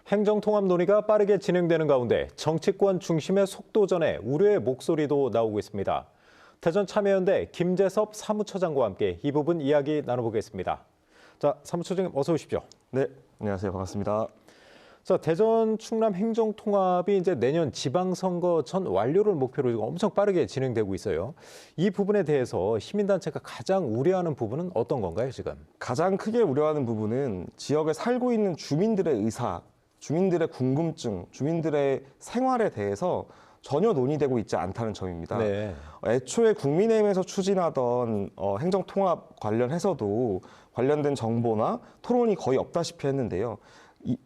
행정통합 논의가 빠르게 진행되는 가운데 정치권 중심의 속도전에 우려의 목소리도 나오고 있습니다. 대전 참여연대 김재섭 사무처장과 함께 이 부분 이야기 나눠보겠습니다. 자, 사무처장님 어서 오십시오. 네, 안녕하세요. 반갑습니다. 자, 대전 충남 행정통합이 이제 내년 지방선거 전 완료를 목표로 엄청 빠르게 진행되고 있어요. 이 부분에 대해서 시민단체가 가장 우려하는 부분은 어떤 건가요, 지금? 가장 크게 우려하는 부분은 지역에 살고 있는 주민들의 의사, 주민들의 궁금증, 주민들의 생활에 대해서 전혀 논의되고 있지 않다는 점입니다. 네. 애초에 국민의힘에서 추진하던 행정통합 관련해서도 관련된 정보나 토론이 거의 없다시피 했는데요.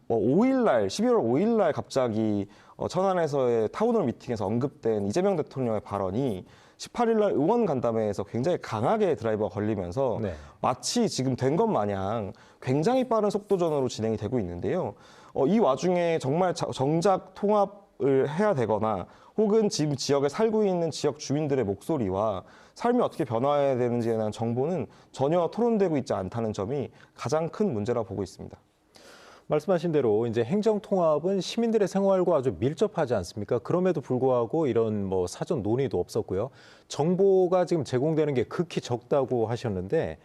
11월 5일날 갑자기 천안에서의 타운홀 미팅에서 언급된 이재명 대통령의 발언이 18일날 의원 간담회에서 굉장히 강하게 드라이버가 걸리면서 네. 마치 지금 된 것 마냥 굉장히 빠른 속도전으로 진행이 되고 있는데요. 이 와중에 정말 정작 통합을 해야 되거나 혹은 지금 지역에 살고 있는 지역 주민들의 목소리와 삶이 어떻게 변화해야 되는지에 대한 정보는 전혀 토론되고 있지 않다는 점이 가장 큰 문제라고 보고 있습니다. 말씀하신 대로 이제 행정통합은 시민들의 생활과 아주 밀접하지 않습니까? 그럼에도 불구하고 이런 뭐 사전 논의도 없었고요. 정보가 지금 제공되는 게 극히 적다고 하셨는데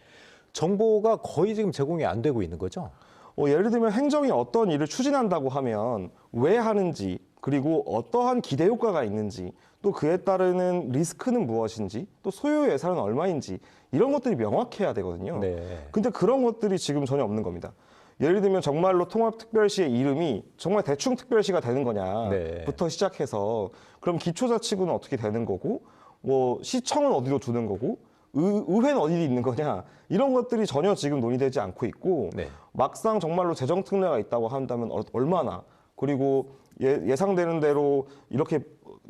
정보가 거의 지금 제공이 안 되고 있는 거죠? 예를 들면 행정이 어떤 일을 추진한다고 하면 왜 하는지, 그리고 어떠한 기대 효과가 있는지, 또 그에 따르는 리스크는 무엇인지, 또 소요 예산은 얼마인지 이런 것들이 명확해야 되거든요. 네. 근데 그런 것들이 지금 전혀 없는 겁니다. 예를 들면 정말로 통합특별시의 이름이 정말 대충 특별시가 되는 거냐부터 네. 시작해서 그럼 기초자치구는 어떻게 되는 거고, 뭐 시청은 어디로 두는 거고, 의회는 어디 있는 거냐, 이런 것들이 전혀 지금 논의되지 않고 있고, 네. 막상 정말로 재정특례가 있다고 한다면 얼마나, 그리고 예상되는 대로 이렇게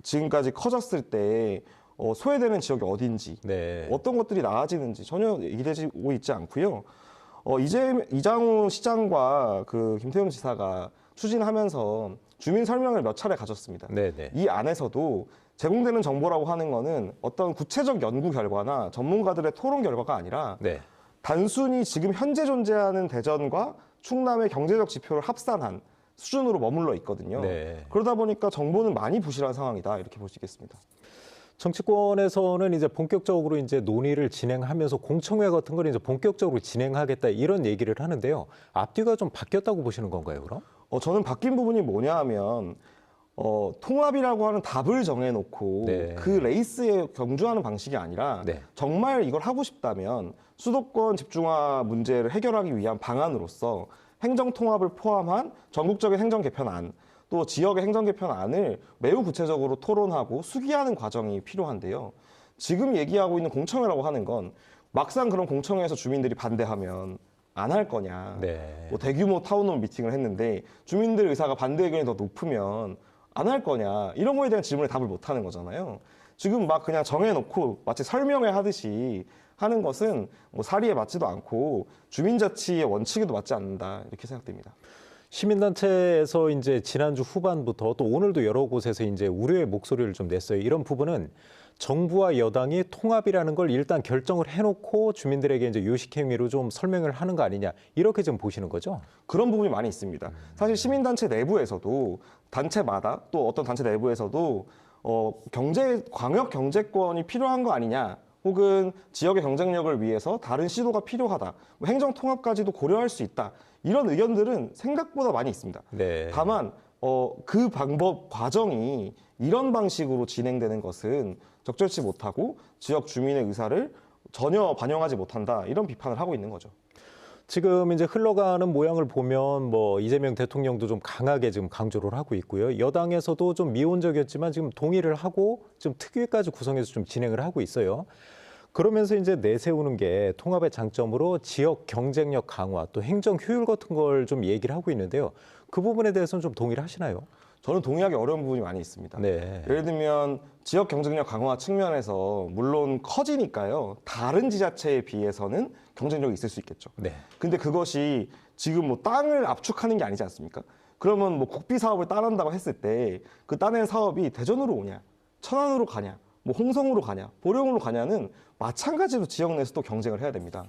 지금까지 커졌을 때 소외되는 지역이 어딘지, 네. 어떤 것들이 나아지는지 전혀 얘기되고 있지 않고요. 이장우 시장과 그 김태흠 지사가 추진하면서 주민 설명을 몇 차례 가졌습니다. 네네. 이 안에서도 제공되는 정보라고 하는 거는 어떤 구체적 연구 결과나 전문가들의 토론 결과가 아니라 네. 단순히 지금 현재 존재하는 대전과 충남의 경제적 지표를 합산한 수준으로 머물러 있거든요. 네. 그러다 보니까 정보는 많이 부실한 상황이다, 이렇게 볼 수 있겠습니다. 정치권에서는 이제 본격적으로 이제 논의를 진행하면서 공청회 같은 걸 이제 본격적으로 진행하겠다 이런 얘기를 하는데요. 앞뒤가 좀 바뀌었다고 보시는 건가요, 그럼? 저는 바뀐 부분이 뭐냐 하면 통합이라고 하는 답을 정해놓고 네. 그 레이스에 경주하는 방식이 아니라 네. 정말 이걸 하고 싶다면 수도권 집중화 문제를 해결하기 위한 방안으로서 행정통합을 포함한 전국적인 행정 개편안, 또 지역의 행정 개편안을 매우 구체적으로 토론하고 수기하는 과정이 필요한데요. 지금 얘기하고 있는 공청회라고 하는 건 막상 그런 공청회에서 주민들이 반대하면 안 할 거냐. 네. 뭐 대규모 타운홀 미팅을 했는데 주민들 의사가 반대 의견이 더 높으면 안 할 거냐. 이런 거에 대한 질문에 답을 못 하는 거잖아요. 지금 막 그냥 정해놓고 마치 설명회 하듯이 하는 것은 뭐 사리에 맞지도 않고 주민자치의 원칙에도 맞지 않는다, 이렇게 생각됩니다. 시민단체에서 이제 지난주 후반부터 또 오늘도 여러 곳에서 이제 우려의 목소리를 좀 냈어요. 이런 부분은 정부와 여당이 통합이라는 걸 일단 결정을 해놓고 주민들에게 이제 요식행위로 좀 설명을 하는 거 아니냐, 이렇게 좀 보시는 거죠? 그런 부분이 많이 있습니다. 사실 시민단체 내부에서도 단체마다 또 어떤 단체 내부에서도 광역 경제권이 필요한 거 아니냐, 혹은 지역의 경쟁력을 위해서 다른 시도가 필요하다, 뭐 행정 통합까지도 고려할 수 있다, 이런 의견들은 생각보다 많이 있습니다. 네. 다만 그 방법 과정이 이런 방식으로 진행되는 것은 적절치 못하고 지역 주민의 의사를 전혀 반영하지 못한다, 이런 비판을 하고 있는 거죠. 지금 이제 흘러가는 모양을 보면 뭐 이재명 대통령도 좀 강하게 지금 강조를 하고 있고요. 여당에서도 좀 미온적이었지만 지금 동의를 하고 지금 특위까지 구성해서 좀 진행을 하고 있어요. 그러면서 이제 내세우는 게 통합의 장점으로 지역 경쟁력 강화, 또 행정 효율 같은 걸 좀 얘기를 하고 있는데요. 그 부분에 대해서는 좀 동의를 하시나요? 저는 동의하기 어려운 부분이 많이 있습니다. 네. 예를 들면 지역 경쟁력 강화 측면에서 물론 커지니까요, 다른 지자체에 비해서는 경쟁력이 있을 수 있겠죠. 네. 근데 그것이 지금 뭐 땅을 압축하는 게 아니지 않습니까? 그러면 뭐 국비 사업을 따낸다고 했을 때 그 따낸 사업이 대전으로 오냐, 천안으로 가냐, 뭐 홍성으로 가냐, 보령으로 가냐는 마찬가지로 지역 내에서 또 경쟁을 해야 됩니다.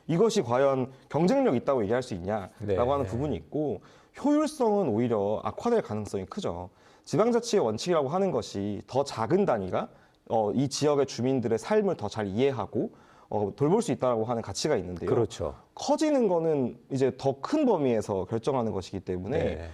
이것이 과연 경쟁력 있다고 얘기할 수 있냐라고 네. 하는 부분이 있고 효율성은 오히려 악화될 가능성이 크죠. 지방자치의 원칙이라고 하는 것이 더 작은 단위가 이 지역의 주민들의 삶을 더 잘 이해하고 돌볼 수 있다고 하는 가치가 있는데요. 그렇죠. 커지는 거는 이제 더 큰 범위에서 결정하는 것이기 때문에 네.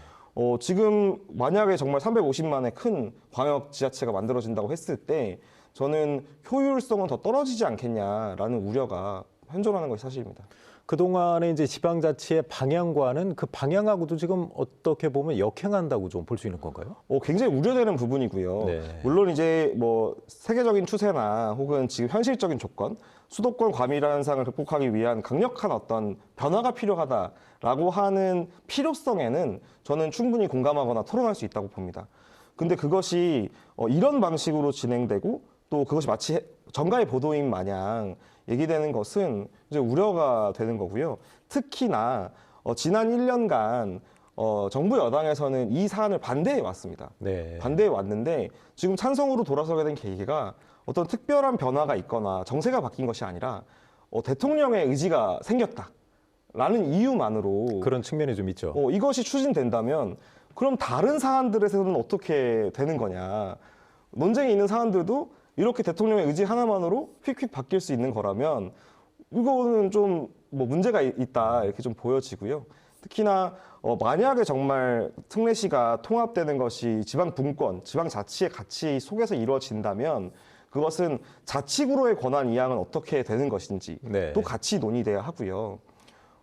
지금 만약에 정말 350만의 큰 광역 지자체가 만들어진다고 했을 때 저는 효율성은 더 떨어지지 않겠냐라는 우려가 현존하는 것이 사실입니다. 그동안에 이제 지방자치의 방향과는 그 방향하고도 지금 어떻게 보면 역행한다고 좀 볼 수 있는 건가요? 굉장히 우려되는 부분이고요. 네. 물론 이제 뭐 세계적인 추세나 혹은 지금 현실적인 조건, 수도권 과밀화 현상을 극복하기 위한 강력한 어떤 변화가 필요하다라고 하는 필요성에는 저는 충분히 공감하거나 토론할 수 있다고 봅니다. 근데 그것이 이런 방식으로 진행되고 또 그것이 마치 정가의 보도인 마냥 얘기되는 것은 이제 우려가 되는 거고요. 특히나 지난 1년간 정부 여당에서는 이 사안을 반대해 왔습니다. 네. 반대해 왔는데 지금 찬성으로 돌아서게 된 계기가 어떤 특별한 변화가 있거나 정세가 바뀐 것이 아니라 대통령의 의지가 생겼다라는 이유만으로 그런 측면이 좀 있죠. 이것이 추진된다면 그럼 다른 사안들에서는 어떻게 되는 거냐. 논쟁이 있는 사안들도 이렇게 대통령의 의지 하나만으로 휙휙 바뀔 수 있는 거라면 이거는 좀 뭐 문제가 있다 이렇게 좀 보여지고요. 특히나 만약에 정말 특례시가 통합되는 것이 지방 분권, 지방 자치의 가치 속에서 이루어진다면 그것은 자치구로의 권한 이양은 어떻게 되는 것인지 네. 또 같이 논의돼야 하고요.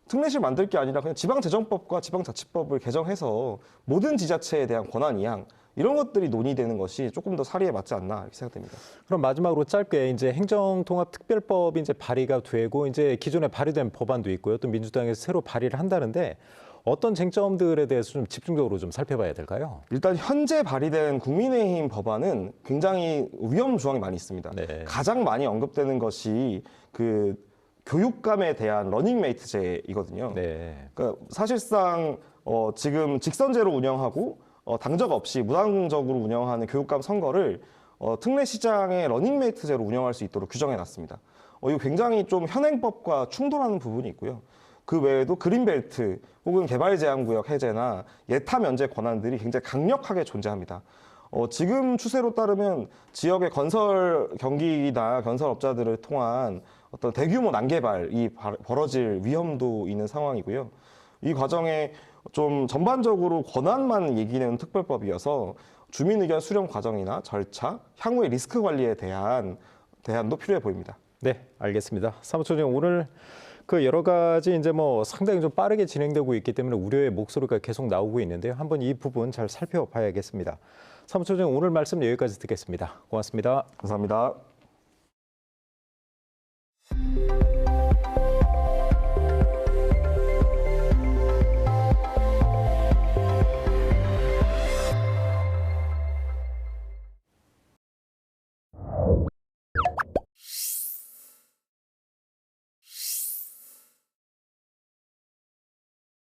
특례시를 만들 게 아니라 그냥 지방재정법과 지방자치법을 개정해서 모든 지자체에 대한 권한 이양 이런 것들이 논의되는 것이 조금 더 사리에 맞지 않나 이렇게 생각됩니다. 그럼 마지막으로 짧게 이제 행정통합특별법이 이제 발의가 되고 이제 기존에 발의된 법안도 있고요. 또 민주당에서 새로 발의를 한다는데 어떤 쟁점들에 대해서 좀 집중적으로 좀 살펴봐야 될까요? 일단 현재 발의된 국민의힘 법안은 굉장히 위험 조항이 많이 있습니다. 네. 가장 많이 언급되는 것이 그 교육감에 대한 러닝메이트제이거든요. 네. 그러니까 사실상 지금 직선제로 운영하고 당적 없이 무당적으로 운영하는 교육감 선거를 특례시장의 러닝메이트제로 운영할 수 있도록 규정해놨습니다. 이거 굉장히 좀 현행법과 충돌하는 부분이 있고요. 그 외에도 그린벨트 혹은 개발제한구역 해제나 예타 면제 권한들이 굉장히 강력하게 존재합니다. 지금 추세로 따르면 지역의 건설 경기나 건설업자들을 통한 어떤 대규모 난개발이 벌어질 위험도 있는 상황이고요. 이 과정에 좀 전반적으로 권한만 얘기하는 특별법이어서 주민 의견 수렴 과정이나 절차, 향후의 리스크 관리에 대한 대안도 필요해 보입니다. 네, 알겠습니다. 사무처장님 오늘 그 여러 가지 이제 뭐 상당히 좀 빠르게 진행되고 있기 때문에 우려의 목소리가 계속 나오고 있는데요. 한번 이 부분 잘 살펴봐야겠습니다. 사무처장님 오늘 말씀 여기까지 듣겠습니다. 고맙습니다. 감사합니다.